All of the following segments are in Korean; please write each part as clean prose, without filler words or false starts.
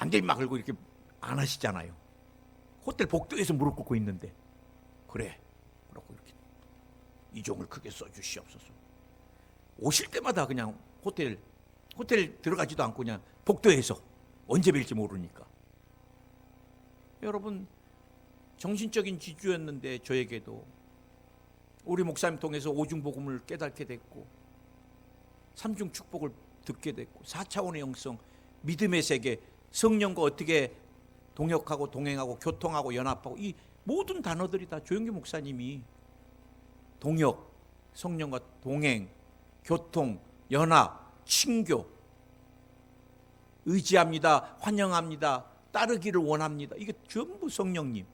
안대막 걸고 이렇게 안 하시잖아요. 호텔 복도에서 무릎 꿇고 있는데 그래 그러고 이렇게 이종을 크게 써주시옵소서. 오실 때마다 그냥 호텔 들어가지도 않고 그냥 복도에서 언제 뵐지 모르니까. 여러분 정신적인 지주였는데 저에게도 우리 목사님 통해서 오중복음을 깨닫게 됐고 삼중 축복을 듣게 됐고 4차원의 영성, 믿음의 세계, 성령과 어떻게 동역하고 동행하고 교통하고 연합하고 이 모든 단어들이 다 조영기 목사님이 동역, 성령과 동행, 교통, 연합, 친교, 의지합니다, 환영합니다, 따르기를 원합니다. 이게 전부 성령님.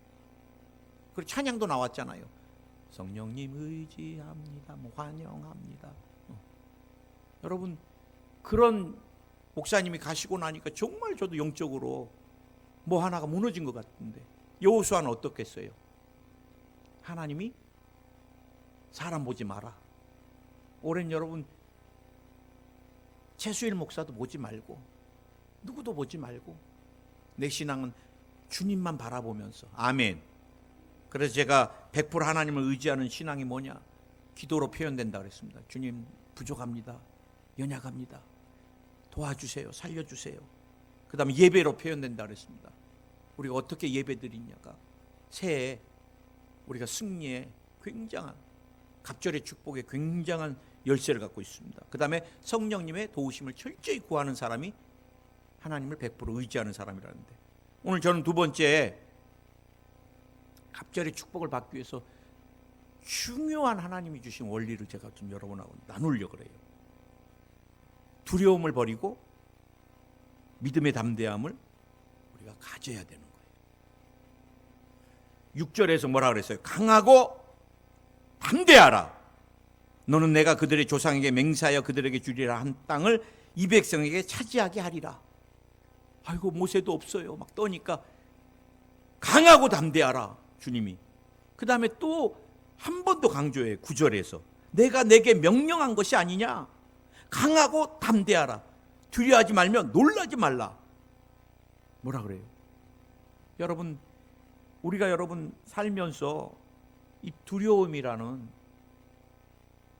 그리고 찬양도 나왔잖아요. 성령님 의지합니다, 환영합니다. 여러분 그런 목사님이 가시고 나니까 정말 저도 영적으로 뭐 하나가 무너진 것 같은데 여호수아는 어떻겠어요? 하나님이 사람 보지 마라. 올해는 여러분 최수일 목사도 보지 말고 누구도 보지 말고 내 신앙은 주님만 바라보면서. 아멘. 그래서 제가 100% 하나님을 의지하는 신앙이 뭐냐? 기도로 표현된다 그랬습니다. 주님 부족합니다. 연약합니다. 도와주세요. 살려주세요. 그 다음에 예배로 표현된다 그랬습니다. 우리가 어떻게 예배 드리냐가 새해 우리가 승리에 굉장한 갑절의 축복에 굉장한 열쇠를 갖고 있습니다. 그 다음에 성령님의 도우심을 철저히 구하는 사람이 하나님을 100% 의지하는 사람이라는데, 오늘 저는 두 번째 갑절의 축복을 받기 위해서 중요한 하나님이 주신 원리를 제가 좀 여러분하고 나누려고 그래요. 두려움을 버리고 믿음의 담대함을 우리가 가져야 되는 거예요. 6절에서 뭐라 그랬어요? 강하고 담대하라. 너는 내가 그들의 조상에게 맹세하여 그들에게 주리라 한 땅을 이 백성에게 차지하게 하리라. 아이고 모세도 없어요. 막 떠니까 강하고 담대하라 주님이. 그 다음에 또 한 번 더 강조해. 9절에서 내가 내게 명령한 것이 아니냐. 강하고 담대하라. 두려워하지 말며 놀라지 말라. 뭐라 그래요? 여러분 우리가 여러분 살면서 이 두려움이라는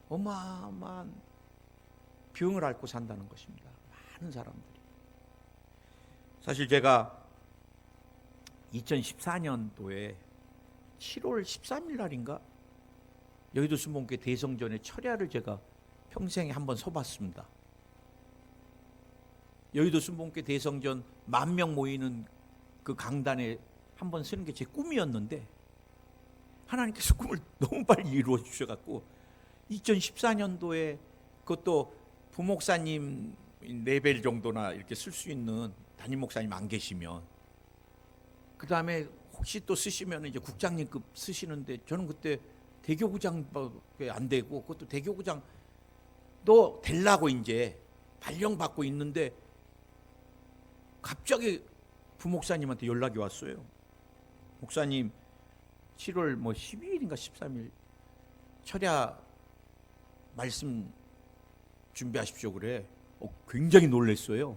어마어마한 병을 앓고 산다는 것입니다. 많은 사람들이. 사실 제가 2014년도에 7월 13일 날인가 여의도 순복음교회 대성전의 철야를 제가 평생에 한번 서봤습니다. 여의도 순복음교회 대성전 10,000명 모이는 그 강단에 한번 서는 게 제 꿈이었는데 하나님께서 꿈을 너무 빨리 이루어 주셔갖고 2014년도에 그것도 부목사님 레벨 정도나 이렇게 쓸 수 있는 담임 목사님 안 계시면, 그 다음에 혹시 또 쓰시면 이제 국장님급 쓰시는데 저는 그때 대교구장밖에 안 되고, 그것도 대교구장 너 되려고 이제 발령받고 있는데 갑자기 부목사님한테 연락이 왔어요. 목사님 7월 12일인가 13일 철야 말씀 준비하십시오 그래. 굉장히 놀랐어요.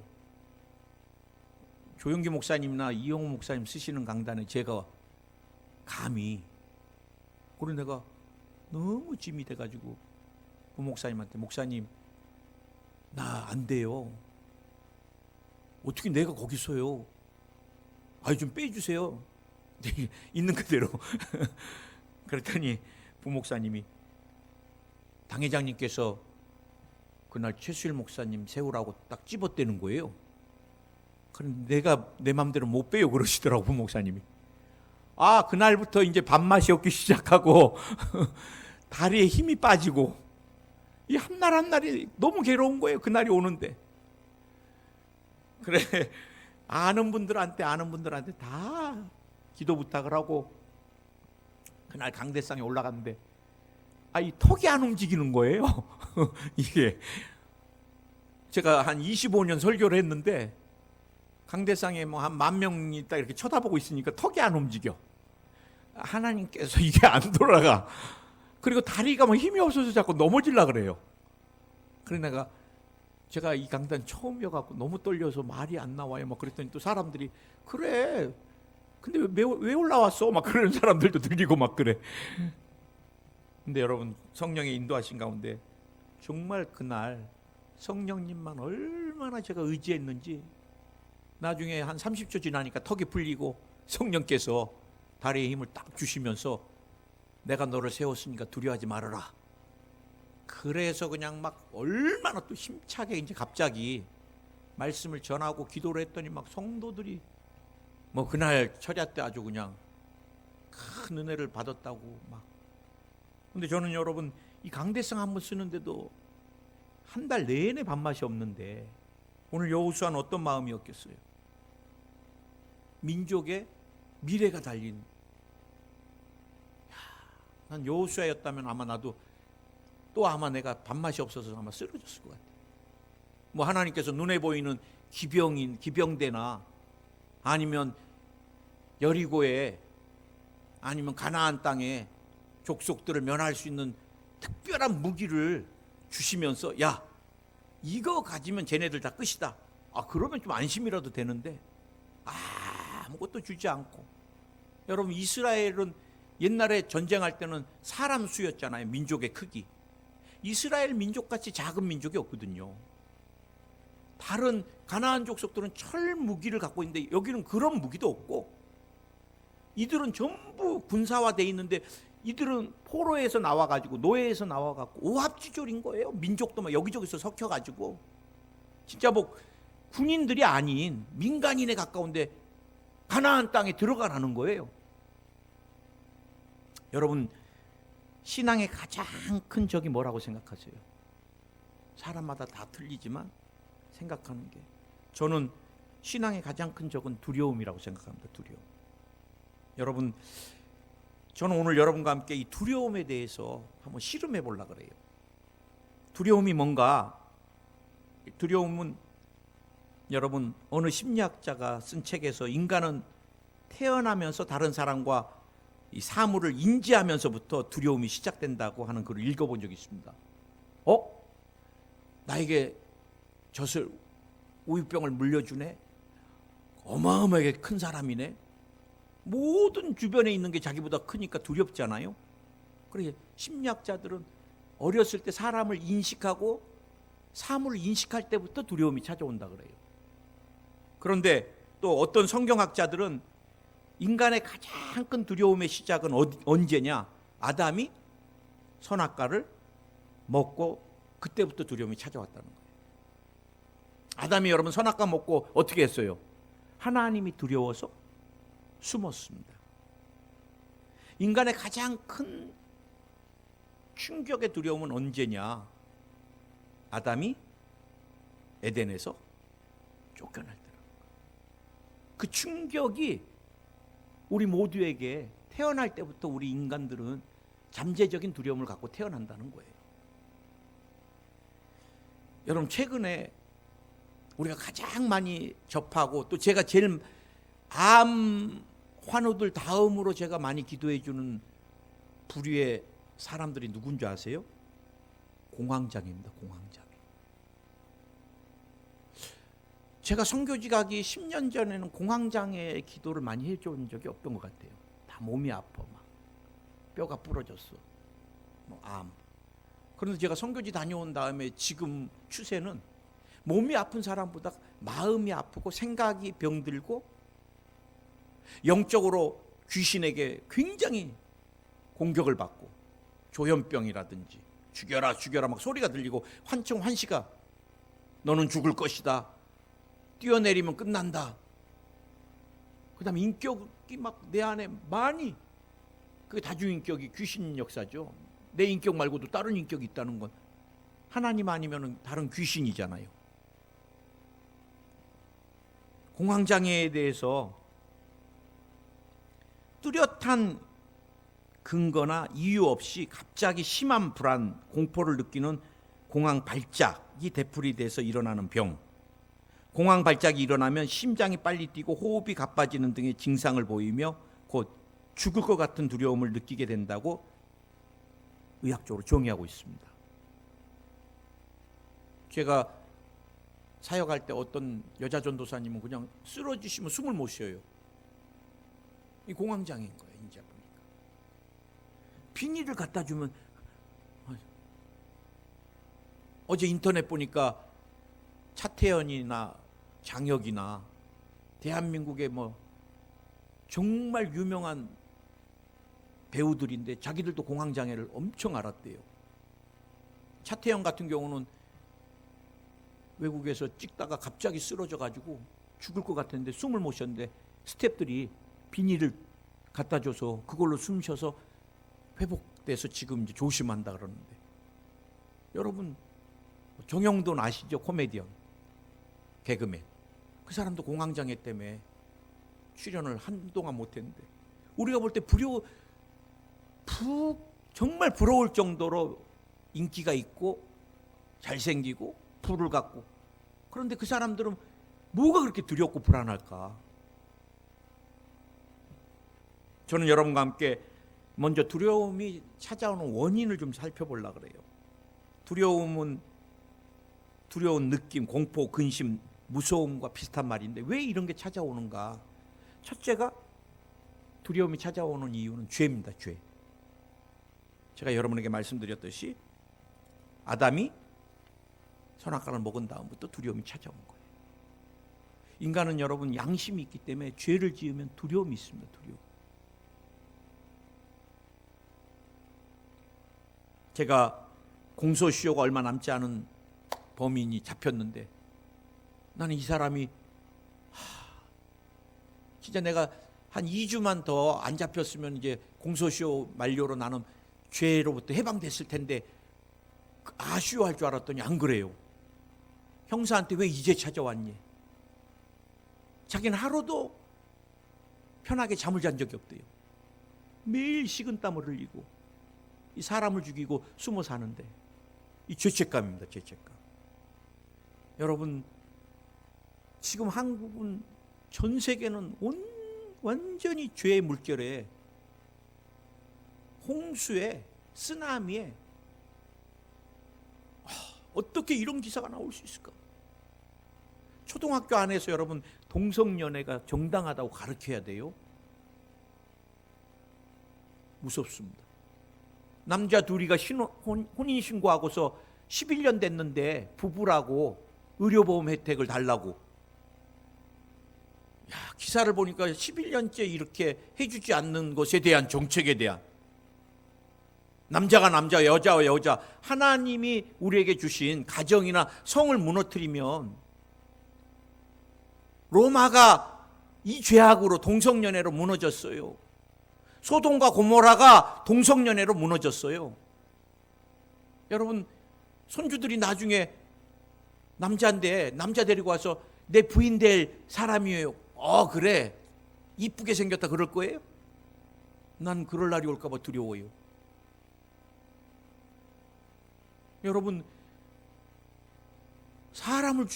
조영기 목사님이나 이영호 목사님 쓰시는 강단에 제가 감히, 그래 내가 너무 짐이 돼가지고 부목사님한테 목사님 나 안 돼요. 어떻게 내가 거기 서요? 아유 좀 빼주세요. 있는 그대로. 그랬더니 부목사님이 당회장님께서 그날 최수일 목사님 세우라고 딱 집어대는 거예요. 그런데 내가 내 맘대로 못 빼요 그러시더라고 부목사님이. 아 그날부터 이제 밥맛이 없기 시작하고 다리에 힘이 빠지고 이 한날 한날이 너무 괴로운 거예요. 그날이 오는데. 그래 아는 분들한테 다 기도 부탁을 하고 그날 강대상에 올라갔는데 이 턱이 안 움직이는 거예요. 이게 제가 한 25년 설교를 했는데 강대상에 한 10,000명이 딱 이렇게 쳐다보고 있으니까 턱이 안 움직여. 하나님께서 이게 안 돌아가. 그리고 다리가 힘이 없어서 자꾸 넘어지려 그래요. 그래 내가 제가 이 강단 처음이어갖고 너무 떨려서 말이 안 나와요. 막 그랬더니 또 사람들이 그래. 근데 왜 올라왔어? 막 그러는 사람들도 들리고 막 그래. 근데 여러분 성령의 인도하신 가운데 정말 그날 성령님만 얼마나 제가 의지했는지 나중에 한 30초 지나니까 턱이 풀리고 성령께서 다리에 힘을 딱 주시면서 내가 너를 세웠으니까 두려워하지 말아라. 그래서 그냥 막 얼마나 또 힘차게 이제 갑자기 말씀을 전하고 기도를 했더니 막 성도들이 뭐 그날 철야 때 아주 그냥 큰 은혜를 받았다고 막. 근데 저는 여러분 이 강대상 한번 쓰는데도 한 달 내내 밥맛이 없는데 오늘 여호수아는 어떤 마음이었겠어요? 민족의 미래가 달린. 난 여호수아였다면 아마 나도 또 아마 내가 밥맛이 없어서 아마 쓰러졌을 것 같아요. 뭐 하나님께서 눈에 보이는 기병대나 아니면 여리고에 아니면 가나안 땅에 족속들을 면할 수 있는 특별한 무기를 주시면서 야 이거 가지면 쟤네들 다 끝이다. 아 그러면 좀 안심이라도 되는데 아무것도 주지 않고. 여러분 이스라엘은 옛날에 전쟁할 때는 사람 수였잖아요. 민족의 크기. 이스라엘 민족같이 작은 민족이 없거든요. 다른 가나안 족속들은 철 무기를 갖고 있는데 여기는 그런 무기도 없고 이들은 전부 군사화돼 있는데 이들은 포로에서 나와가지고 노예에서 나와갖고 오합지졸인 거예요. 민족도 막 여기저기서 섞여가지고 진짜 뭐 군인들이 아닌 민간인에 가까운데 가나안 땅에 들어가라는 거예요. 여러분 신앙의 가장 큰 적이 뭐라고 생각하세요? 사람마다 다 틀리지만 생각하는 게 저는 신앙의 가장 큰 적은 두려움이라고 생각합니다. 두려움. 여러분 저는 오늘 여러분과 함께 이 두려움에 대해서 한번 실험해 보려고 그래요. 두려움이 뭔가? 두려움은 여러분 어느 심리학자가 쓴 책에서 인간은 태어나면서 다른 사람과 이 사물을 인지하면서부터 두려움이 시작된다고 하는 글을 읽어본 적이 있습니다. 나에게 젖을 우유병을 물려주네. 어마어마하게 큰 사람이네. 모든 주변에 있는 게 자기보다 크니까 두렵잖아요. 그래서 심리학자들은 어렸을 때 사람을 인식하고 사물을 인식할 때부터 두려움이 찾아온다 그래요. 그런데 또 어떤 성경학자들은 인간의 가장 큰 두려움의 시작은 언제냐? 아담이 선악과를 먹고 그때부터 두려움이 찾아왔다는 거예요. 아담이 여러분 선악과 먹고 어떻게 했어요? 하나님이 두려워서 숨었습니다. 인간의 가장 큰 충격의 두려움은 언제냐? 아담이 에덴에서 쫓겨날 때라. 그 충격이 우리 모두에게 태어날 때부터 우리 인간들은 잠재적인 두려움을 갖고 태어난다는 거예요. 여러분 최근에 우리가 가장 많이 접하고 또 제가 제일 암 환우들 다음으로 제가 많이 기도해 주는 부류의 사람들이 누군지 아세요? 공황장애입니다. 공황장애. 제가 선교지 가기 10년 전에는 공황장애 기도를 많이 해준 적이 없던 것 같아요. 다 몸이 아파, 막 뼈가 부러졌어, 뭐 암. 그런데 제가 선교지 다녀온 다음에 지금 추세는 몸이 아픈 사람보다 마음이 아프고 생각이 병들고 영적으로 귀신에게 굉장히 공격을 받고 조현병이라든지 죽여라 죽여라 막 소리가 들리고 환청 환시가 너는 죽을 것이다. 뛰어내리면 끝난다. 그 다음에 인격이 막 내 안에 많이 그게 다중인격이 귀신 역사죠. 내 인격 말고도 다른 인격이 있다는 건 하나님 아니면 다른 귀신이잖아요. 공황장애에 대해서 뚜렷한 근거나 이유 없이 갑자기 심한 불안, 공포를 느끼는 공황 발작이 되풀이돼서 일어나는 병. 공황 발작이 일어나면 심장이 빨리 뛰고 호흡이 가빠지는 등의 증상을 보이며 곧 죽을 것 같은 두려움을 느끼게 된다고 의학적으로 정의하고 있습니다. 제가 사역할 때 어떤 여자 전도사님은 그냥 쓰러지시면 숨을 못 쉬어요. 이 공황장애인 거예요. 이제 보니까 비닐을 갖다 주면, 어제 인터넷 보니까 차태현이나 장혁이나 대한민국의 뭐 정말 유명한 배우들인데 자기들도 공황장애를 엄청 앓았대요. 차태현 같은 경우는 외국에서 찍다가 갑자기 쓰러져 가지고 죽을 것 같았는데 숨을 못 쉬었는데 스태프들이 비닐을 갖다 줘서 그걸로 숨 쉬어서 회복돼서 지금 이제 조심한다 그러는데, 여러분 정영돈 아시죠? 코미디언, 개그맨. 그 사람도 공황장애 때문에 출연을 한동안 못했는데, 우리가 볼 때 정말 부러울 정도로 인기가 있고 잘생기고 부를 갖고, 그런데 그 사람들은 뭐가 그렇게 두렵고 불안할까? 저는 여러분과 함께 먼저 두려움이 찾아오는 원인을 좀 살펴보려고 그래요. 두려움은 두려운 느낌, 공포, 근심, 무서움과 비슷한 말인데 왜 이런 게 찾아오는가? 첫째가, 두려움이 찾아오는 이유는 죄입니다. 죄. 제가 여러분에게 말씀드렸듯이 아담이 선악과를 먹은 다음부터 두려움이 찾아온 거예요. 인간은 여러분 양심이 있기 때문에 죄를 지으면 두려움이 있습니다. 두려움. 제가 공소시효가 얼마 남지 않은 범인이 잡혔는데, 나는 이 사람이 진짜 내가 한 2주만 더 안 잡혔으면 이제 공소시효 만료로 나는 죄로부터 해방됐을 텐데 아쉬워할 줄 알았더니 안 그래요. 형사한테 왜 이제 찾아왔니? 자기는 하루도 편하게 잠을 잔 적이 없대요. 매일 식은땀을 흘리고 이 사람을 죽이고 숨어 사는데, 이 죄책감입니다. 죄책감. 여러분, 지금 한국은, 전 세계는 완전히 죄의 물결에, 홍수에, 쓰나미에, 어떻게 이런 기사가 나올 수 있을까? 초등학교 안에서 여러분 동성연애가 정당하다고 가르쳐야 돼요? 무섭습니다. 남자 둘이가 혼인신고하고서 11년 됐는데 부부라고 의료보험 혜택을 달라고. 야, 기사를 보니까 11년째 이렇게 해주지 않는 것에 대한 정책에 대한, 남자가 남자, 여자와 여자, 하나님이 우리에게 주신 가정이나 성을 무너뜨리면, 로마가 이 죄악으로 동성연애로 무너졌어요. 소돔과 고모라가 동성연애로 무너졌어요. 여러분, 손주들이 나중에 남자인데 남자 데리고 와서 내 부인 될 사람이에요. 그래, 이쁘게 생겼다 그럴 거예요? 난 그럴 날이 올까 봐 두려워요. 여러분, 사람을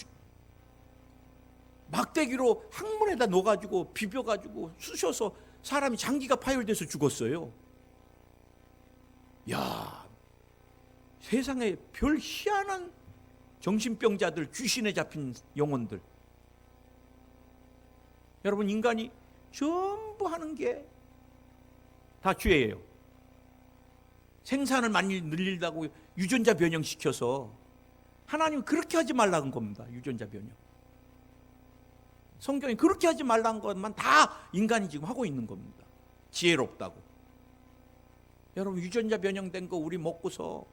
막대기로 항문에다 넣어가지고 비벼가지고 쑤셔서 사람이 장기가 파열돼서 죽었어요. 야, 세상에 별 희한한 정신병자들, 귀신에 잡힌 영혼들. 여러분, 인간이 전부 하는 게 다 죄예요. 생산을 많이 늘리려고 유전자 변형시켜서, 하나님은 그렇게 하지 말라는 겁니다. 유전자 변형. 성경이 그렇게 하지 말라는 것만 다 인간이 지금 하고 있는 겁니다. 지혜롭다고. 여러분, 유전자 변형된 거 우리 먹고서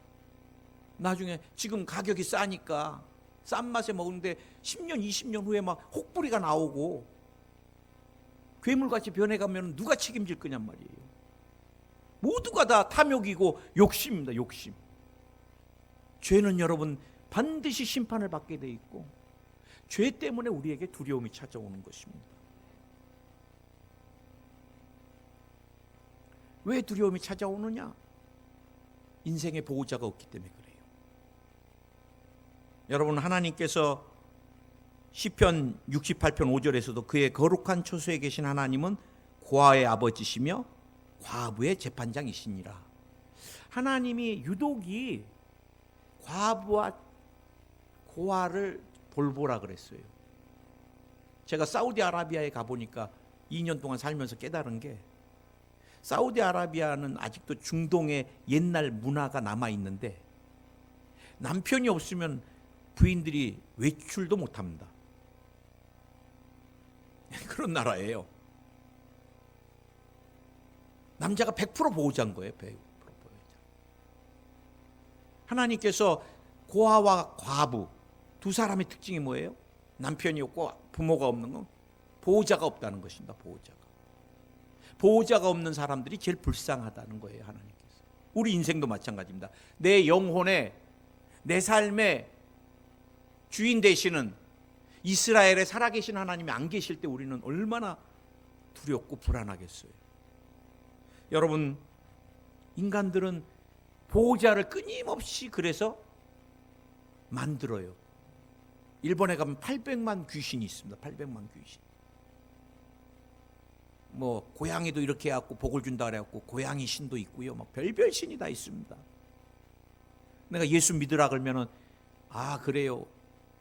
나중에, 지금 가격이 싸니까 싼 맛에 먹는데 10년 20년 후에 막 혹부리가 나오고 괴물같이 변해가면 누가 책임질 거냔 말이에요. 모두가 다 탐욕이고 욕심입니다. 욕심. 죄는 여러분 반드시 심판을 받게 돼 있고, 죄 때문에 우리에게 두려움이 찾아오는 것입니다. 왜 두려움이 찾아오느냐? 인생의 보호자가 없기 때문에 그래요. 여러분, 하나님께서 시편 68편 5절에서도 그의 거룩한 처소에 계신 하나님은 고아의 아버지시며 과부의 재판장이시니라. 하나님이 유독이 과부와 고아를 돌보라 그랬어요. 제가 사우디아라비아에 가보니까 2년 동안 살면서 깨달은 게, 사우디아라비아는 아직도 중동의 옛날 문화가 남아있는데 남편이 없으면 부인들이 외출도 못합니다. 그런 나라예요. 남자가 100% 보호자인 거예요. 100% 보호자. 하나님께서 고아와 과부 두 사람의 특징이 뭐예요? 남편이 없고 부모가 없는 건 보호자가 없다는 것입니다. 보호자가 없는 사람들이 제일 불쌍하다는 거예요. 하나님께서. 우리 인생도 마찬가지입니다. 내 영혼에, 내 삶의 주인 되시는 이스라엘에 살아계신 하나님이 안 계실 때 우리는 얼마나 두렵고 불안하겠어요. 여러분, 인간들은 보호자를 끊임없이 그래서 만들어요. 일본에 가면 800만 귀신이 있습니다. 800만 귀신. 뭐 고양이도 이렇게 해갖고 복을 준다 그래갖고 고양이 신도 있고요. 막 별별 신이 다 있습니다. 내가 예수 믿으라 그러면은 아 그래요.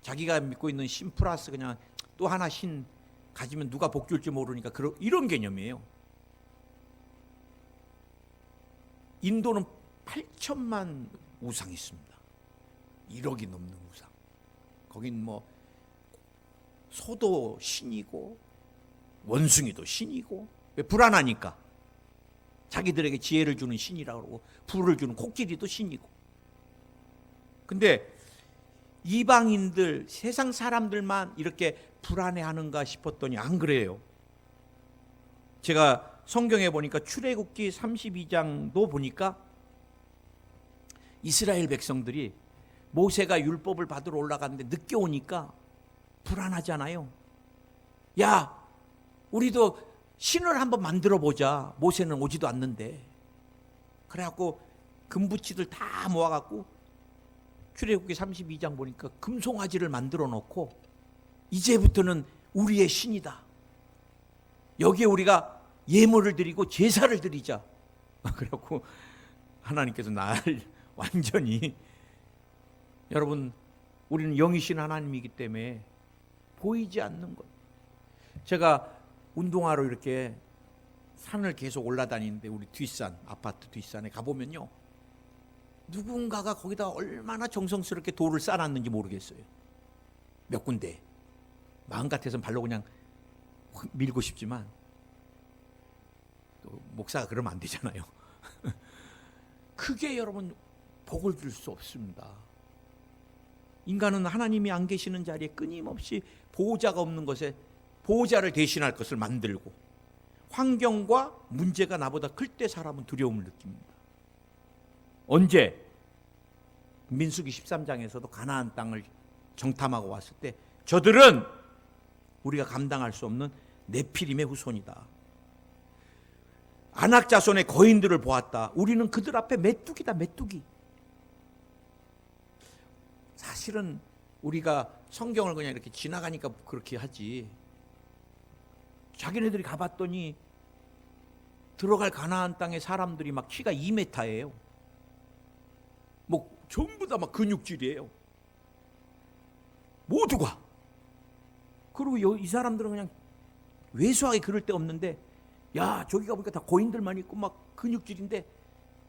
자기가 믿고 있는 신 플러스 그냥 또 하나 신 가지면 누가 복 줄지 모르니까 이런 개념이에요. 인도는 8천만 우상이 있습니다. 1억이 넘는 우상. 거긴 뭐 소도 신이고 원숭이도 신이고, 왜? 불안하니까 자기들에게 지혜를 주는 신이라고 그러고 불을 주는 코끼리도 신이고. 근데 이방인들, 세상 사람들만 이렇게 불안해하는가 싶었더니 안 그래요. 제가 성경에 보니까 출애굽기 32장도 보니까 이스라엘 백성들이 모세가 율법을 받으러 올라갔는데 늦게 오니까 불안하잖아요. 야, 우리도 신을 한번 만들어 보자. 모세는 오지도 않는데. 그래갖고 금붙이들 다 모아갖고 출애굽기 32장 보니까 금송아지를 만들어 놓고 이제부터는 우리의 신이다. 여기에 우리가 예물을 드리고 제사를 드리자. 그래갖고 하나님께서 날 완전히, 여러분, 우리는 영이신 하나님이기 때문에 보이지 않는 것. 제가 운동하러 이렇게 산을 계속 올라다니는데 우리 뒷산, 아파트 뒷산에 가보면요, 누군가가 거기다 얼마나 정성스럽게 돌을 쌓아놨는지 모르겠어요. 몇 군데. 마음 같아서는 발로 그냥 밀고 싶지만 또 목사가 그러면 안 되잖아요. 그게 여러분 복을 줄 수 없습니다. 인간은 하나님이 안 계시는 자리에 끊임없이 보호자가 없는 것에 보호자를 대신할 것을 만들고, 환경과 문제가 나보다 클 때 사람은 두려움을 느낍니다. 언제? 민수기 13장에서도 가나안 땅을 정탐하고 왔을 때 저들은 우리가 감당할 수 없는 네피림의 후손이다. 아낙 자손의 거인들을 보았다. 우리는 그들 앞에 메뚜기다, 메뚜기. 사실은 우리가 성경을 그냥 이렇게 지나가니까 그렇게 하지, 자기네들이 가봤더니 들어갈 가나안 땅의 사람들이 막 키가 2m예요. 뭐 전부 다 막 근육질이에요. 모두가. 그리고 이 사람들은 그냥 왜소하게 그럴 데 없는데, 야 저기 가보니까 다 고인들만 있고 막 근육질인데,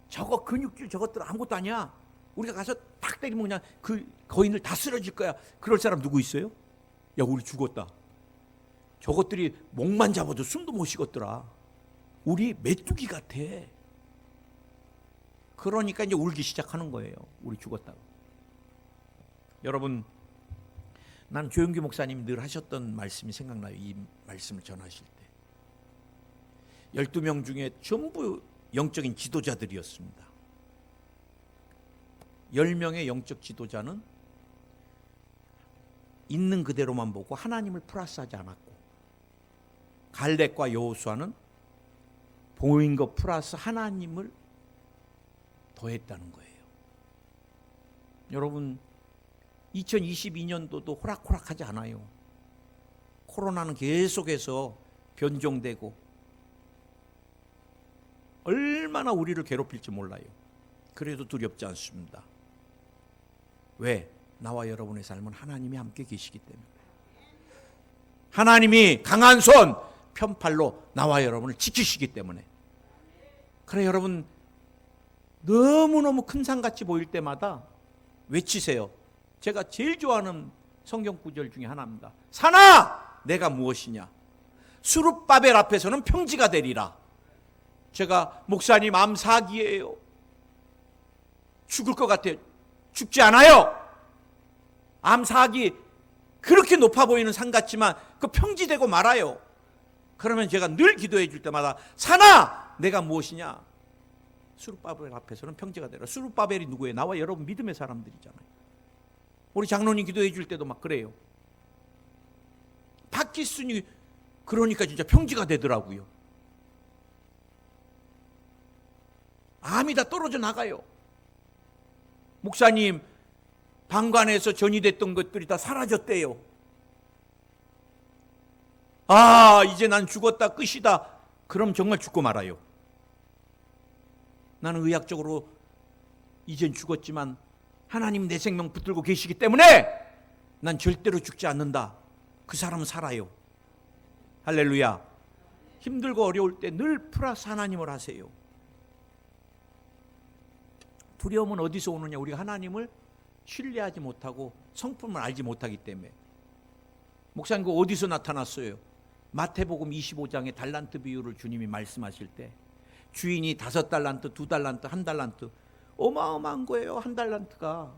저거 근육질 저것들 아무것도 아니야. 우리가 가서 탁 때리면 그냥 그 거인들 다 쓰러질 거야. 그럴 사람 누구 있어요? 야 우리 죽었다. 저것들이 목만 잡아도 숨도 못 쉬겠더라. 우리 메뚜기 같아. 그러니까 이제 울기 시작하는 거예요. 우리 죽었다고. 여러분, 난 조영규 목사님이 늘 하셨던 말씀이 생각나요. 이 말씀을 전하실 때 12명 중에 전부 영적인 지도자들이었습니다. 10명의 영적 지도자는 있는 그대로만 보고 하나님을 플러스하지 않았고, 갈렙과 여호수아는 보인 것 플러스 하나님을 더했다는 거예요. 여러분, 2022년도도 호락호락하지 않아요. 코로나는 계속해서 변종되고 얼마나 우리를 괴롭힐지 몰라요. 그래도 두렵지 않습니다. 왜? 나와 여러분의 삶은 하나님이 함께 계시기 때문에, 하나님이 강한 손 편팔로 나와 여러분을 지키시기 때문에. 그래, 여러분 너무너무 큰 산같이 보일 때마다 외치세요. 제가 제일 좋아하는 성경 구절 중에 하나입니다. 산아, 내가 무엇이냐? 수룹바벨 앞에서는 평지가 되리라. 제가 목사님 암사기예요. 죽을 것 같아요. 죽지 않아요. 암사기 그렇게 높아 보이는 산 같지만 그 평지되고 말아요. 그러면 제가 늘 기도해 줄 때마다 산아, 내가 무엇이냐? 수룹바벨 앞에서는 평지가 되라. 수룹바벨이 누구예요? 나와 여러분 믿음의 사람들이잖아요. 우리 장로님 기도해 줄 때도 막 그래요. 파키스탄이 그러니까 진짜 평지가 되더라고요. 암이 다 떨어져 나가요. 목사님 방관에서 전이됐던 것들이 다 사라졌대요. 아, 이제 난 죽었다, 끝이다. 그럼 정말 죽고 말아요. 나는 의학적으로 이젠 죽었지만 하나님 내 생명 붙들고 계시기 때문에 난 절대로 죽지 않는다. 그 사람은 살아요. 할렐루야. 힘들고 어려울 때 늘 플러스 하나님을 하세요. 두려움은 어디서 오느냐? 우리가 하나님을 신뢰하지 못하고 성품을 알지 못하기 때문에. 목사님, 그 어디서 나타났어요? 마태복음 25장의 달란트 비유를 주님이 말씀하실 때 주인이 5달란트, 2달란트, 1달란트, 어마어마한 거예요. 1달란트가.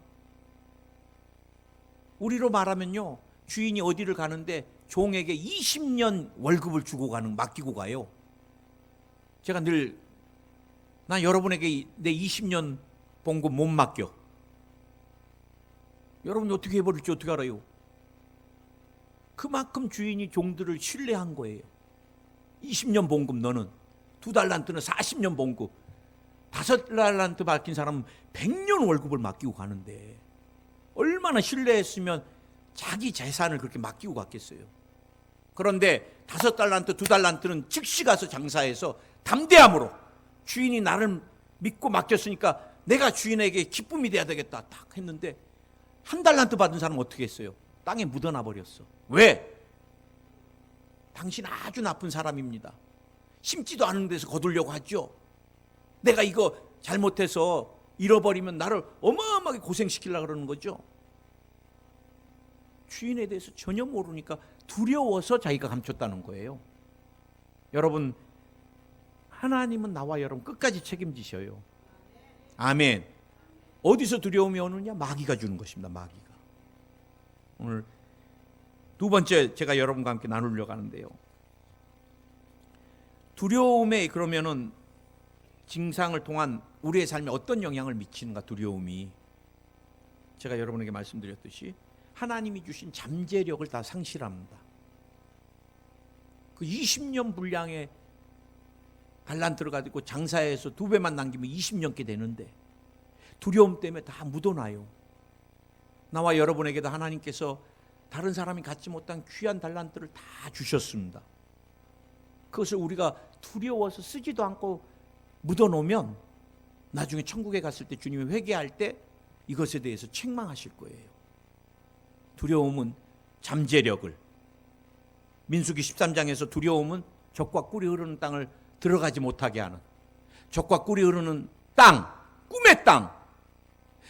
우리로 말하면요, 주인이 어디를 가는데 종에게 20년 월급을 주고 가는, 맡기고 가요. 제가 늘, 난 여러분에게 내 20년 번 거 못 맡겨. 여러분이 어떻게 해버릴지 어떻게 알아요? 그만큼 주인이 종들을 신뢰한 거예요. 20년 봉급 너는, 2달란트는 40년 봉급, 5달란트 맡긴 사람은 100년 월급을 맡기고 가는데 얼마나 신뢰했으면 자기 재산을 그렇게 맡기고 갔겠어요. 그런데 5달란트, 2달란트는 즉시 가서 장사해서 담대함으로 주인이 나를 믿고 맡겼으니까 내가 주인에게 기쁨이 돼야 되겠다 딱 했는데 1달란트 받은 사람은 어떻게 했어요? 땅에 묻어놔 버렸어. 왜? 당신 아주 나쁜 사람입니다. 심지도 않은 데서 거두려고 하죠. 내가 이거 잘못해서 잃어버리면 나를 어마어마하게 고생시키려고 그러는 거죠. 주인에 대해서 전혀 모르니까 두려워서 자기가 감췄다는 거예요. 여러분, 하나님은 나와 여러분 끝까지 책임지셔요. 아멘. 어디서 두려움이 오느냐? 마귀가 주는 것입니다. 마귀가. 오늘 두 번째 제가 여러분과 함께 나누려고 하는데요. 두려움에 그러면은 증상을 통한 우리의 삶에 어떤 영향을 미치는가? 두려움이, 제가 여러분에게 말씀드렸듯이 하나님이 주신 잠재력을 다 상실합니다. 그 20년 분량의 달란트를 가지고 장사해서 2배만 남기면 20년께 되는데 두려움 때문에 다 묻어놔요. 나와 여러분에게도 하나님께서 다른 사람이 갖지 못한 귀한 달란트를 다 주셨습니다. 그것을 우리가 두려워서 쓰지도 않고 묻어놓으면 나중에 천국에 갔을 때 주님이 회개할 때 이것에 대해서 책망하실 거예요. 두려움은 잠재력을, 민수기 13장에서 두려움은 젖과 꿀이 흐르는 땅을 들어가지 못하게 하는, 젖과 꿀이 흐르는 땅, 꿈의 땅,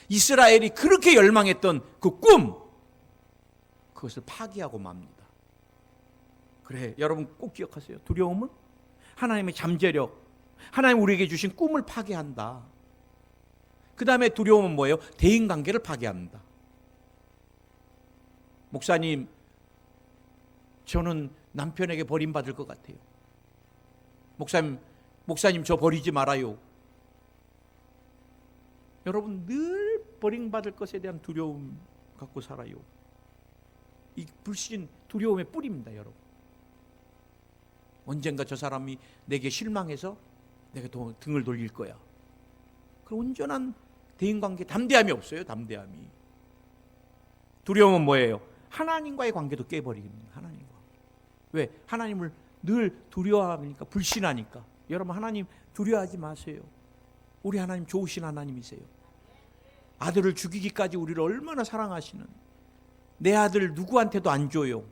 이스라엘이 그렇게 열망했던 그 꿈, 그것을 파기하고 맙니다. 그래, 여러분 꼭 기억하세요. 두려움은 하나님의 잠재력, 하나님 우리에게 주신 꿈을 파괴한다. 그 다음에 두려움은 뭐예요? 대인관계를 파괴합니다. 목사님, 저는 남편에게 버림받을 것 같아요. 목사님 저 버리지 말아요. 여러분 늘 버림받을 것에 대한 두려움 갖고 살아요. 이 불신 두려움의 뿌리입니다, 여러분. 언젠가 저 사람이 내게 실망해서 내가 등을 돌릴 거야. 그 온전한 대인관계, 담대함이 없어요. 담대함이. 두려움은 뭐예요? 하나님과의 관계도 깨버립니다. 하나님과. 왜? 하나님을 늘 두려워하니까, 불신하니까. 여러분, 하나님 두려워하지 마세요. 우리 하나님 좋으신 하나님이세요. 아들을 죽이기까지 우리를 얼마나 사랑하시는, 내 아들 누구한테도 안 줘요.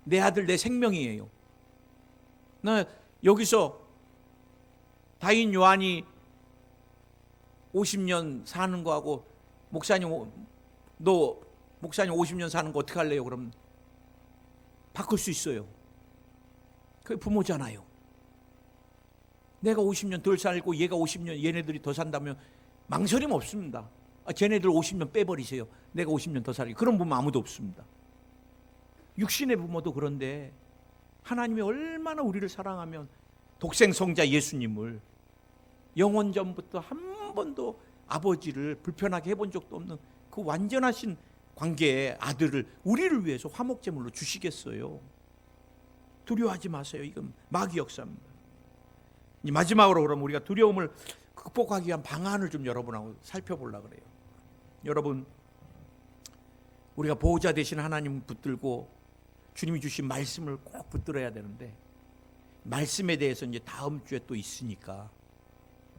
내 아들 내 생명이에요. 나 여기서 다인 요한이 50년 사는 거하고 목사님, 너 목사님 50년 사는 거 어떻게 할래요? 그럼 바꿀 수 있어요. 그게 부모잖아요. 내가 50년 덜 살고 얘가 50년, 얘네들이 더 산다면 망설임 없습니다. 쟤네들 50년 빼버리세요. 내가 50년 더 살기. 그런 부모 아무도 없습니다. 육신의 부모도 그런데 하나님이 얼마나 우리를 사랑하면 독생 성자 예수님을 영원전부터 한 번도 아버지를 불편하게 해본 적도 없는 그 완전하신 관계의 아들을 우리를 위해서 화목제물로 주시겠어요? 두려워하지 마세요. 이건 마귀 역사입니다. 마지막으로 그럼 우리가 두려움을 극복하기 위한 방안을 좀 여러분하고 살펴보려고 그래요. 여러분, 우리가 보호자 되신 하나님 붙들고 주님이 주신 말씀을 꼭 붙들어야 되는데, 말씀에 대해서 이제 다음 주에 또 있으니까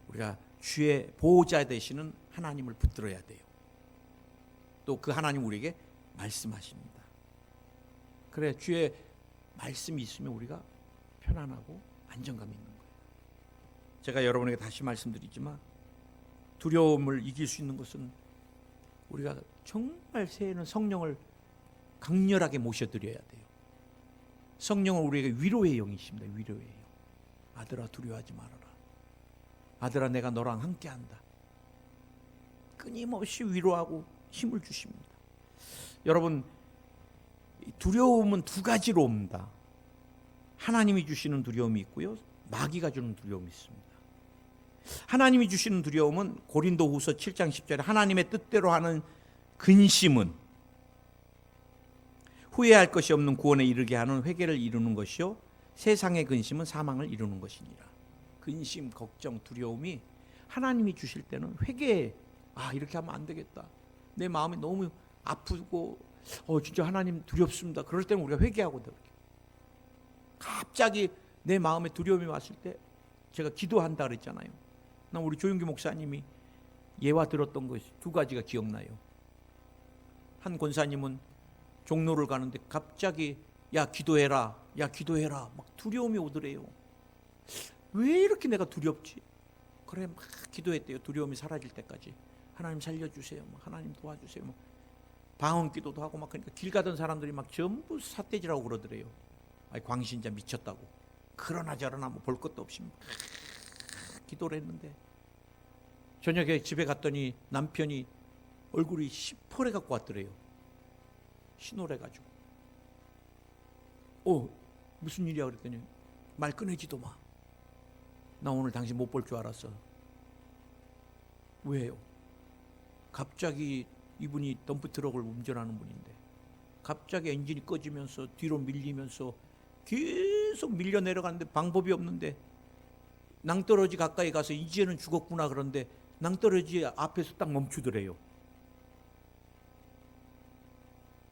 우리가 주의 보호자 되시는 하나님을 붙들어야 돼요. 또 그 하나님 우리에게 말씀하십니다. 그래, 주의 말씀이 있으면 우리가 편안하고 안정감 있는 거예요. 제가 여러분에게 다시 말씀드리지만, 두려움을 이길 수 있는 것은 우리가 정말 새해는 성령을 강렬하게 모셔드려야 돼요. 성령은 우리에게 위로의 영이십니다. 위로의 영. 아들아, 두려워하지 말아라. 아들아, 내가 너랑 함께한다. 끊임없이 위로하고 힘을 주십니다. 여러분, 두려움은 두 가지로 옵니다. 하나님이 주시는 두려움이 있고요, 마귀가 주는 두려움이 있습니다. 하나님이 주시는 두려움은 고린도후서 7장 10절에 하나님의 뜻대로 하는 근심은 후회할 것이 없는 구원에 이르게 하는 회개를 이루는 것이요, 세상의 근심은 사망을 이루는 것이니라. 근심, 걱정, 두려움이 하나님이 주실 때는 회개, 이렇게 하면 안 되겠다, 내 마음이 너무 아프고 진짜 하나님 두렵습니다. 그럴 때는 우리가 회개하고 돼요. 갑자기 내 마음에 두려움이 왔을 때 제가 기도한다 그랬잖아요. 난 우리 조윤기 목사님이 예화 들었던 것이 두 가지가 기억나요. 한 권사님은 종로를 가는데 갑자기 야 기도해라, 야 기도해라, 막 두려움이 오더래요. 왜 이렇게 내가 두렵지? 그래, 막 기도했대요. 두려움이 사라질 때까지. 하나님 살려주세요, 막 하나님 도와주세요, 막 방언 기도도 하고 막. 그러니까 길 가던 사람들이 막 전부 삿대질하고 그러더래요. 광신자 미쳤다고. 그러나 저러나 뭐 볼 것도 없이 막 기도를 했는데, 저녁에 집에 갔더니 남편이 얼굴이 시퍼래 갖고 왔더래요. 신호래가지고. 무슨 일이야 그랬더니 말 꺼내지도 마. 나 오늘 당신 못 볼 줄 알았어. 왜요? 갑자기 이분이 덤프트럭을 운전하는 분인데 갑자기 엔진이 꺼지면서 뒤로 밀리면서 계속 밀려 내려가는데 방법이 없는데, 낭떠러지 가까이 가서 이제는 죽었구나 그런데 낭떠러지 앞에서 딱 멈추더래요.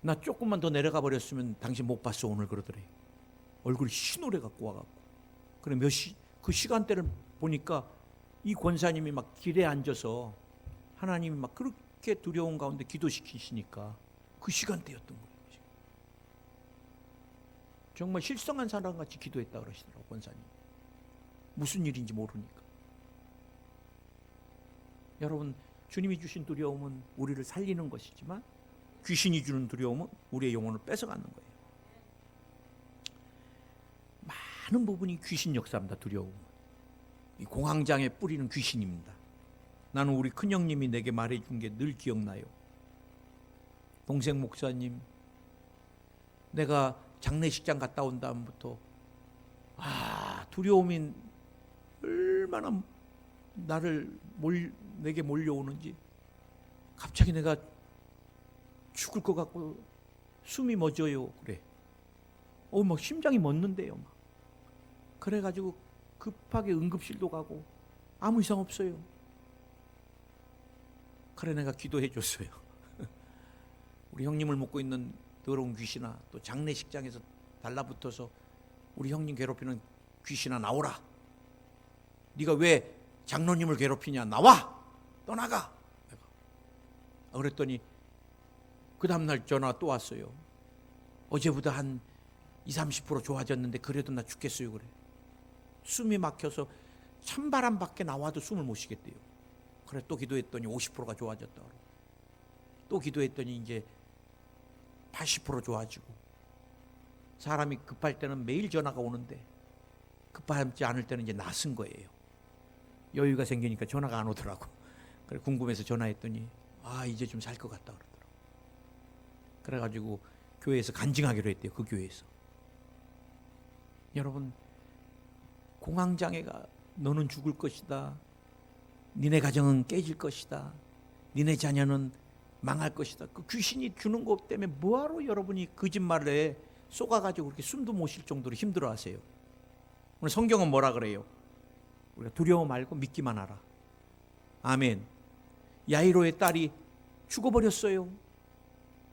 나 조금만 더 내려가 버렸으면 당신 못 봤어 오늘 그러더래요. 얼굴이 흰노래 갖고 와갖고. 그래 그 시간대를 보니까 이 권사님이 막 길에 앉아서 하나님이 막 그렇게 두려운 가운데 기도시키시니까 그 시간대였던 거예요. 정말 실성한 사람같이 기도했다 그러시더라고요, 권사님. 무슨 일인지 모르니까. 여러분, 주님이 주신 두려움은 우리를 살리는 것이지만 귀신이 주는 두려움은 우리의 영혼을 뺏어가는 거예요. 많은 부분이 귀신 역사입니다. 두려움. 이 공황장애 뿌리는 귀신입니다. 나는 우리 큰형님이 내게 말해준 게 늘 기억나요. 동생 목사님, 내가 장례식장 갔다 온 다음부터 두려움이 얼마나 내게 몰려오는지, 갑자기 내가 죽을 것 같고 숨이 멎어요. 그래. 막 심장이 멎는데요. 막. 그래가지고 급하게 응급실도 가고 아무 이상 없어요. 그래 내가 기도해 줬어요. 우리 형님을 묶고 있는 더러운 귀신아, 또 장례식장에서 달라붙어서 우리 형님 괴롭히는 귀신아 나오라. 네가 왜 장로님을 괴롭히냐, 나와, 떠나가. 그랬더니 그 다음날 전화 또 왔어요. 어제보다 한 20-30% 좋아졌는데 그래도 나 죽겠어요. 그래. 숨이 막혀서 찬바람 밖에 나와도 숨을 못 쉬겠대요. 그래 또 기도했더니 50%가 좋아졌다. 또 기도했더니 이제 80% 좋아지고. 사람이 급할 때는 매일 전화가 오는데 급하지 않을 때는 이제 낯선 거예요. 여유가 생기니까 전화가 안 오더라고. 그래 궁금해서 전화했더니 이제 좀 살 것 같다 그러더라고. 그래가지고 교회에서 간증하기로 했대요. 그 교회에서. 여러분, 공황장애가 너는 죽을 것이다. 니네 가정은 깨질 것이다. 니네 자녀는 망할 것이다. 그 귀신이 주는 것 때문에 뭐하러 여러분이 거짓말에 쏘가가지고 그렇게 숨도 못 쉴 정도로 힘들어하세요. 오늘 성경은 뭐라 그래요? 우리가 두려워 말고 믿기만 하라. 아멘. 야이로의 딸이 죽어버렸어요.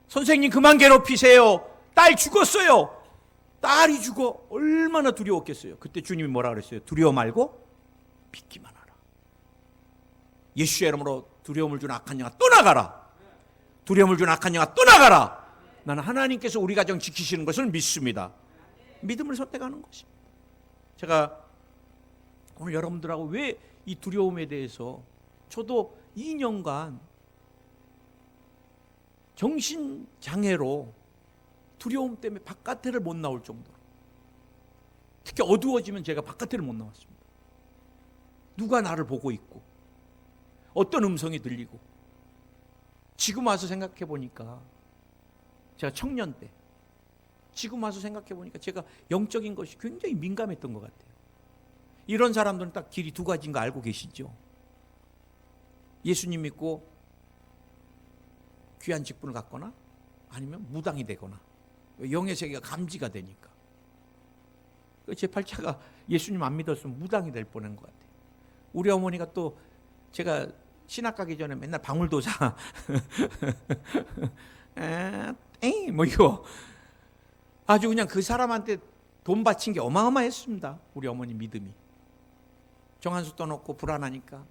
선생님 그만 괴롭히세요. 딸 죽었어요. 딸이 죽어. 얼마나 두려웠겠어요. 그때 주님이 뭐라 그랬어요? 두려워 말고 믿기만 하라. 예수의 이름으로 두려움을 준 악한 영아 떠나가라. 두려움을 준 악한 영아 떠나가라. 나는 하나님께서 우리 가정 지키시는 것을 믿습니다. 믿음을 선택하는 것입니다. 제가 오늘 여러분들하고 왜 이 두려움에 대해서 저도 2년간 정신장애로 두려움 때문에 바깥에를 못 나올 정도로, 특히 어두워지면 제가 바깥에를 못 나왔습니다. 누가 나를 보고 있고 어떤 음성이 들리고. 지금 와서 생각해 보니까 제가 청년 때, 지금 와서 생각해 보니까 제가 영적인 것이 굉장히 민감했던 것 같아요. 이런 사람들은 딱 길이 두 가지인 거 알고 계시죠? 예수님 믿고 귀한 직분을 갖거나 아니면 무당이 되거나, 영의 세계가 감지가 되니까. 제 팔자가 예수님 안 믿었으면 무당이 될 뻔한 것 같아요. 우리 어머니가 또 제가 신학 가기 전에 맨날 방울도사 뭐 이거 아주 그냥 그 사람한테 돈 바친 게 어마어마했습니다. 우리 어머니 믿음이. 정한수 떠놓고 불안하니까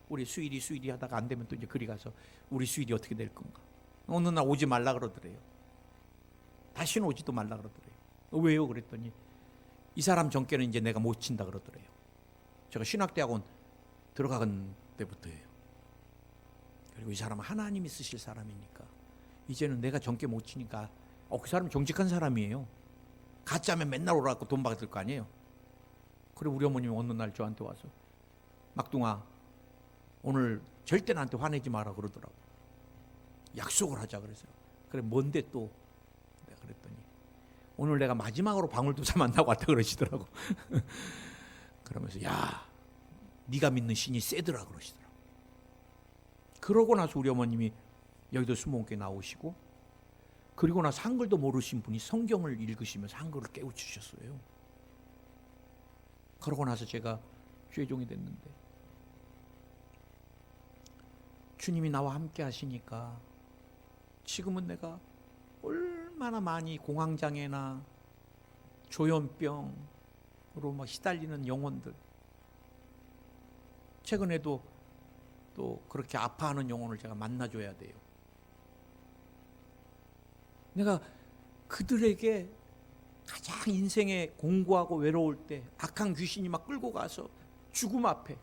우리 수일이 하다가 안 되면 또 이제 그리 가서 우리 수일이 어떻게 될 건가. 어느 날 오지 말라 그러더래요. 다시는 오지도 말라 그러더래요. 왜요? 그랬더니 이 사람 전께는 이제 내가 못 친다 그러더래요. 제가 신학대학원 들어간 때부터예요. 그리고 이 사람은 하나님이 쓰실 사람이니까 이제는 내가 전께 못 치니까 그 사람 정직한 사람이에요. 가짜면 맨날 오라고 돈 받을 거 아니에요. 그래 우리 어머님이 어느 날 저한테 와서 막둥아 오늘 절대 나한테 화내지 마라 그러더라고. 약속을 하자 그래서. 그래 뭔데 또? 내가 그랬더니 오늘 내가 마지막으로 방울도사 만나고 왔다 그러시더라고. 그러면서 야 네가 믿는 신이 세더라 그러시더라고. 그러고 나서 우리 어머님이 여의도 수목교에 나오시고, 그리고 나서 한글도 모르신 분이 성경을 읽으시면서 한글을 깨우치셨어요. 그러고 나서 제가 죄종이 됐는데 주님이 나와 함께 하시니까 지금은 내가 얼마나 많이 공황장애나 조현병으로 막 시달리는 영혼들, 최근에도 또 그렇게 아파하는 영혼을 제가 만나줘야 돼요. 내가 그들에게 가장 인생에 공고하고 외로울 때 악한 귀신이 막 끌고 가서 죽음 앞에,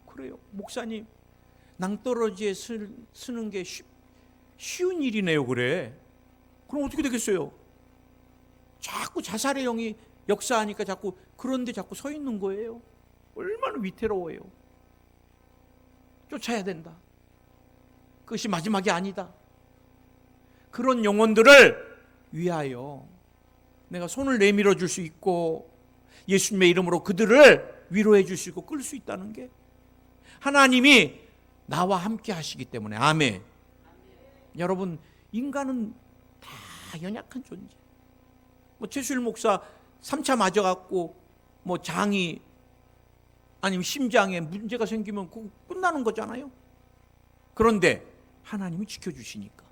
그래요 목사님 낭떠러지에 쓰는 게 쉬운 일이네요. 그래 그럼 어떻게 되겠어요? 자꾸 자살의 영이 역사하니까 자꾸 그런데 자꾸 서 있는 거예요. 얼마나 위태로워요. 쫓아야 된다. 그것이 마지막이 아니다. 그런 영혼들을 위하여 내가 손을 내밀어 줄 수 있고 예수님의 이름으로 그들을 위로해 줄 수 있고 끌 수 있다는 게 하나님이 나와 함께 하시기 때문에. 아멘. 여러분 인간은 다 연약한 존재. 뭐 최수일 목사 3차 맞아갖고 뭐 장이 아니면 심장에 문제가 생기면 그거 끝나는 거잖아요. 그런데 하나님이 지켜주시니까.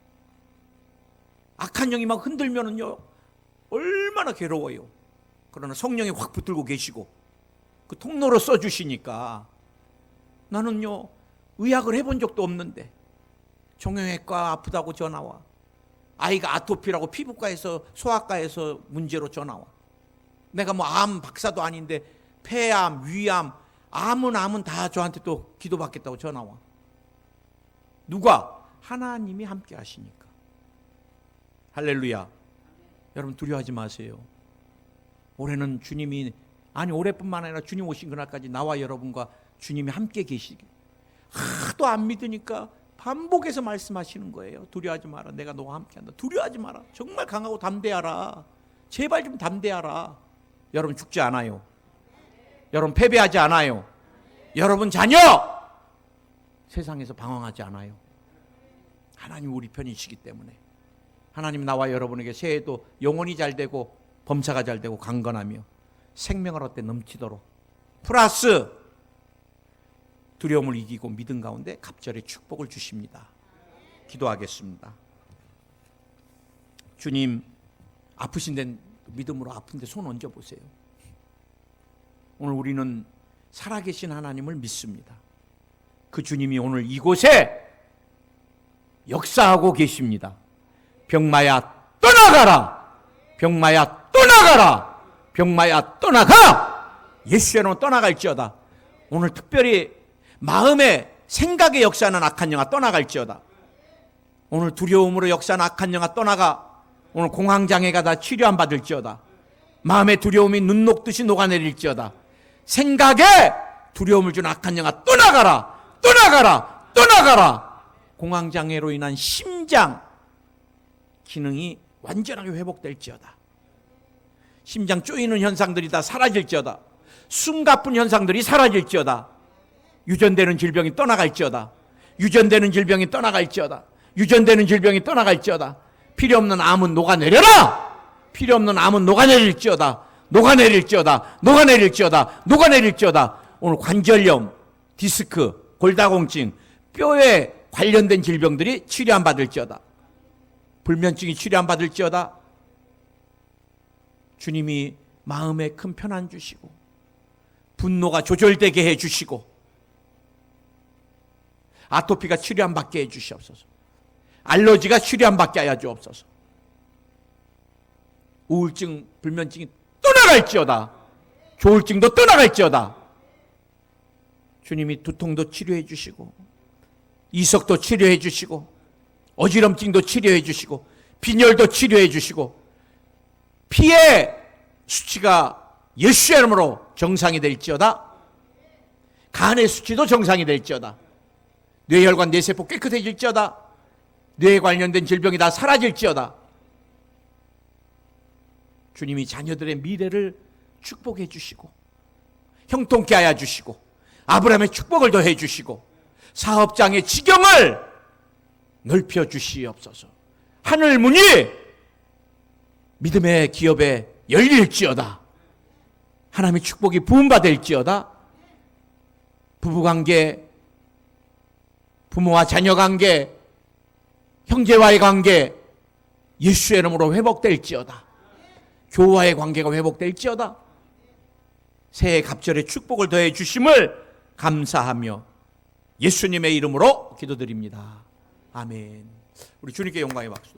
악한 영이 막 흔들면은요 얼마나 괴로워요. 그러나 성령이 확 붙들고 계시고 그 통로로 써주시니까 나는요 의학을 해본 적도 없는데 정형외과 아프다고 전화와. 아이가 아토피라고 피부과에서 소아과에서 문제로 전화와. 내가 뭐 암 박사도 아닌데 폐암, 위암, 암은 다 저한테 또 기도받겠다고 전화와. 누가? 하나님이 함께 하시니까. 할렐루야. 여러분 두려워하지 마세요. 올해는 주님이, 아니 올해뿐만 아니라 주님 오신 그날까지 나와 여러분과 주님이 함께 계시기. 하도 안 믿으니까 반복해서 말씀하시는 거예요. 두려워하지 마라. 내가 너와 함께한다. 두려워하지 마라. 정말 강하고 담대하라. 제발 좀 담대하라. 여러분 죽지 않아요. 여러분 패배하지 않아요. 여러분 자녀 세상에서 방황하지 않아요. 하나님 우리 편이시기 때문에. 하나님 나와 여러분에게 새해도 영혼이 잘 되고 범사가 잘 되고 강건하며 생명을 얻되 넘치도록, 플러스 두려움을 이기고 믿음 가운데 갑절의 축복을 주십니다. 기도하겠습니다. 주님, 아프신 데 믿음으로 아픈데 손 얹어보세요. 오늘 우리는 살아계신 하나님을 믿습니다. 그 주님이 오늘 이곳에 역사하고 계십니다. 병마야 떠나가라. 병마야 떠나가라. 병마야 떠나가. 예수의 이름으로 떠나갈지어다. 오늘 특별히 마음의 생각의 역사하는 악한 영아 떠나갈지어다. 오늘 두려움으로 역사하는 악한 영아 떠나가. 오늘 공황장애가 다 치료 안 받을지어다. 마음의 두려움이 눈 녹듯이 녹아내릴지어다. 생각에 두려움을 주는 악한 영아 떠나가라. 떠나가라. 떠나가라. 공황장애로 인한 심장 기능이 완전하게 회복될지어다. 심장 쪼이는 현상들이 다 사라질지어다. 숨가쁜 현상들이 사라질지어다. 유전되는 질병이 떠나갈지어다. 유전되는 질병이 떠나갈지어다. 유전되는 질병이 떠나갈지어다. 필요 없는 암은 녹아내려라. 필요 없는 암은 녹아내릴지어다. 녹아내릴지어다. 녹아내릴지어다. 녹아내릴지어다. 오늘 관절염, 디스크, 골다공증, 뼈에 관련된 질병들이 치료 안 받을지어다. 불면증이 치료 안 받을지어다. 주님이 마음에 큰 편안 주시고 분노가 조절되게 해주시고 아토피가 치료 안 받게 해주시옵소서. 알러지가 치료 안 받게 하여 주옵소서. 우울증, 불면증이 떠나갈지어다. 조울증도 떠나갈지어다. 주님이 두통도 치료해 주시고 이석도 치료해 주시고 어지럼증도 치료해 주시고 빈혈도 치료해 주시고 피의 수치가 예수의 이름으로 정상이 될지어다. 간의 수치도 정상이 될지어다. 뇌혈관, 뇌세포 깨끗해질지어다. 뇌에 관련된 질병이 다 사라질지어다. 주님이 자녀들의 미래를 축복해 주시고 형통케 하여 주시고 아브라함의 축복을 더해 주시고 사업장의 지경을 넓혀 주시옵소서. 하늘 문이 믿음의 기업에 열릴지어다. 하나님의 축복이 부음받을지어다. 부부관계, 부모와 자녀관계, 형제와의 관계 예수의 이름으로 회복될지어다. 교우와의 관계가 회복될지어다. 새해 갑절의 축복을 더해 주심을 감사하며 예수님의 이름으로 기도드립니다. 아멘. 우리 주님께 영광의 박수.